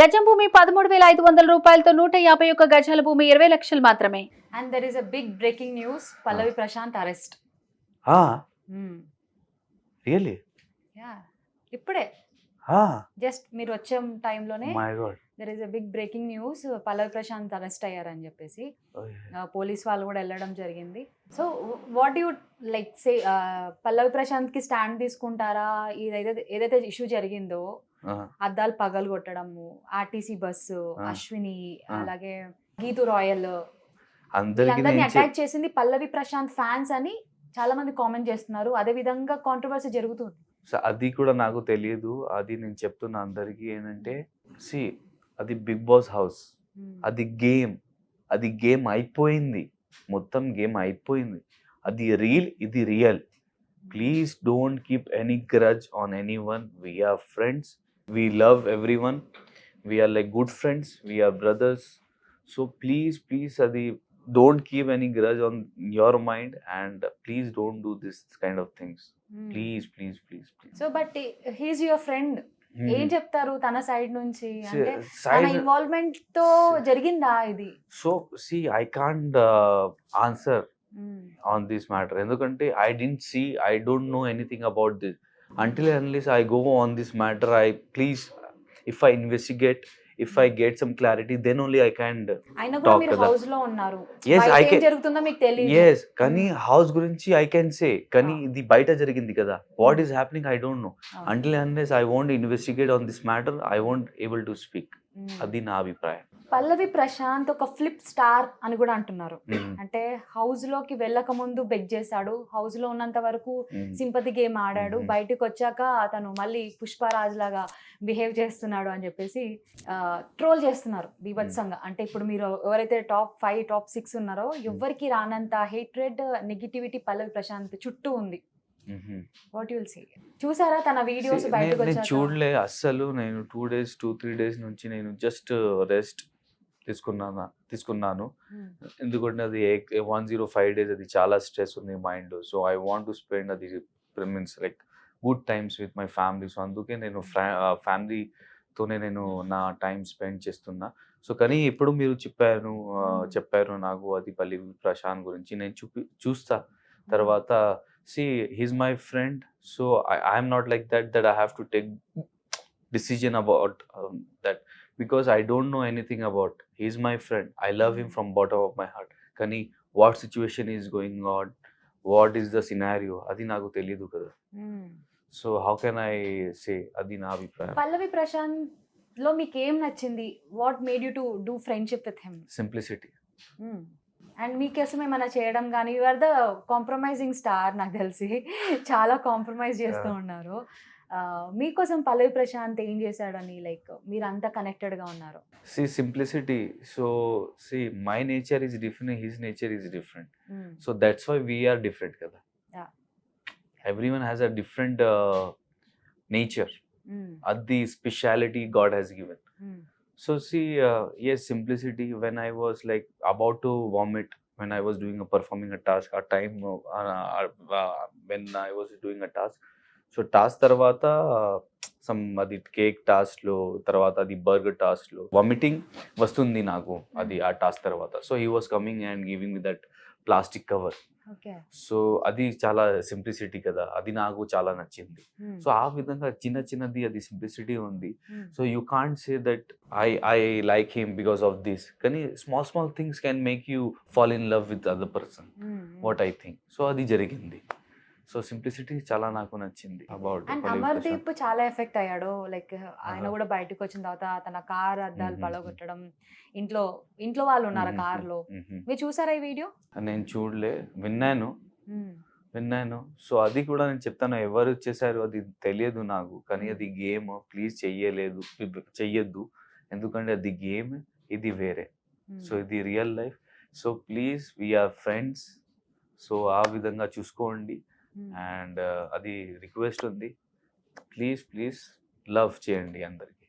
గజం భూమి 13,500 రూపాయలతో 151 గజాల భూమి 20 లక్షలు మాత్రమే. And there is a big breaking news. Pallavi Prashant arrest. Really Yeah. ఇప్పుడే జస్ట్ మీరు వచ్చే టైంలోనే my god there is a big breaking news. Pallavi Prashant arrest అయ్యారని చెప్పేసి పోలీస్ వాళ్ళు కూడా వెళ్ళడం జరిగింది. So what you like say, Pallavi Prashant కి స్టాండ్ తీసుకుంటారా? ఏదైతే ఇష్యూ జరిగిందో అద్దాలు పగలు కొట్టడము, ఆర్టీసీ బస్సు, అశ్విని, అలాగే గీతు రాయల్ అందరినీ అటాక్ చేసింది పల్లవి ప్రశాంత్ ఫ్యాన్స్ అని చాలా మంది కామెంట్ చేస్తున్నారు. అదే విధంగా కాంట్రవర్సీ జరుగుతుంది. సో అది కూడా నాకు తెలియదు. అది నేను చెప్తున్నా అందరికీ ఏంటంటే, అది బిగ్ బాస్ హౌస్, అది గేమ్ అయిపోయింది, మొత్తం గేమ్ అయిపోయింది. అది రీల్, ఇది real. Please don't keep any grudge on anyone. We are friends, we love everyone, we are like good friends, we are brothers. So please అది don't keep any grudge on your mind, and please don't do this kind of things. Please. So but he is your friend. ఏం చెప్తారు తన side నుంచి? అంటే తన involvement తో జరిగిందా ఇది? So see, I can't answer on this matter ఎందుకంటే I don't know anything about this. Until and unless I go on this matter, if I investigate, if I get some clarity, then only I can talk. మీరు house లో ఉన్నారు. Yes, I can. జరుగుతుందో మీకు తెలియదు. Yes, కానీ house గురించి I can say, కానీ ఇది బయట జరిగింది కదా. What is happening I don't know. Until and unless I won't investigate on this matter, I won't able to speak. అది నా అభిప్రాయం. పల్లవి ప్రశాంత్ ఒక ఫ్లిప్ స్టార్ అని కూడా అంటున్నారు. అంటే హౌస్ లోకి వెళ్ళక ముందు బెగ్ చేశాడు, హౌస్ లో ఉన్నంత వరకు సింపతి గేమ్ ఆడాడు, బయటకు వచ్చాక అతను మళ్ళీ పుష్పరాజ్ లాగా బిహేవ్ చేస్తున్నాడు అని చెప్పేసి ట్రోల్ చేస్తున్నారు బీభత్సంగా. అంటే ఇప్పుడు మీరు ఎవరైతే టాప్ 5 టాప్ 6 ఉన్నారో ఎవరికి రానంత హేట్రెడ్ నెగిటివిటీ పల్లవి ప్రశాంత్ చుట్టూ ఉంది. What you will say? చూసారా తన వీడియోస్ బయటకు వచ్చాక? చూడలే అస్సలు. నేను 2-3 డేస్ నుంచి నేను జస్ట్ రెస్ట్ తీసుకున్నాను. ఎందుకంటే అది 105 days, అది చాలా స్ట్రెస్ ఉంది mind. So I want to spend అది means like good times with my family. So అందుకే నేను ఫ్యామిలీతోనే నేను నా టైం స్పెండ్ చేస్తున్నా. సో కానీ ఎప్పుడు మీరు చెప్పారు నాకు అది పల్లవి ప్రశాంత్ గురించి, నేను చూస్తా తర్వాత. See, he's my friend, so I am not like that I have to take decision about that, because I don't know anything about. He's my friend, I love him from bottom of my heart. Kani what situation is going on, what is the scenario, adi naku teliyadu kada. So how can I say? Adi na abhiprayam. Pallavi Prashant lo meeku em nachindi? What made you to do friendship with him? Simplicity. And మీకోసం ఏమైనా చేయడం కానీ, you are the compromising star. నాకు తెలిసి చాలా compromise చేస్తూ ఉన్నారు. మీకోసం పల్లవి ప్రశాంత్ ఏం చేశాడని లైక్ మీరు అంత కనెక్టెడ్ గా ఉన్నారు? Simplicity. So my nature is different, his nature is different. So that's why we are different kada. Yeah. Everyone has a different nature. Adi speciality God has given. So yes, simplicity. When I was like about to vomit, when I was performing a task, a time when I was doing a task. So task tarvata some adi cake task lo, tarvata adi burger task lo vomiting vastundi naku adi aa task tarvata. So he was coming and giving me that plastic cover. Okay. So అది చాలా simplicity కదా, అది నాకు చాలా నచ్చింది. So ఆ విధంగా చిన్నది అది సింప్లిసిటీ ఉంది. So you can't say that I like him because of this, కానీ small things can make you fall in love with other person, what I think. So అది జరిగింది. సో సింప్లిసిటీ చాలా నాకు నచ్చింది అబౌట్. అండ్ అమర్దీప్ చాలా effect అయ్యాడు. Like ఆయన కూడా బయటకు వచ్చిన తర్వాత తన కార్ అద్దాలు పడగొట్టడం, ఇంట్లో వాళ్ళు ఉన్నారు కార్ లో. మీరు చూసారా ఈ వీడియో? నేను చూడలే, విన్నాను. సో అది కూడా నేను చెప్తాను, ఎవరు చేశారు అది తెలియదు నాకు, కానీ అది గేమ్. ప్లీజ్ చెయ్యొద్దు, ఎందుకంటే అది గేమ్, ఇది వేరే. సో ఇది real life. So please, we are friends. So ఆ విధంగా చూసుకోండి. అండ్ అది రిక్వెస్ట్ ఉంది, ప్లీజ్ లవ్ చేయండి అందరికి.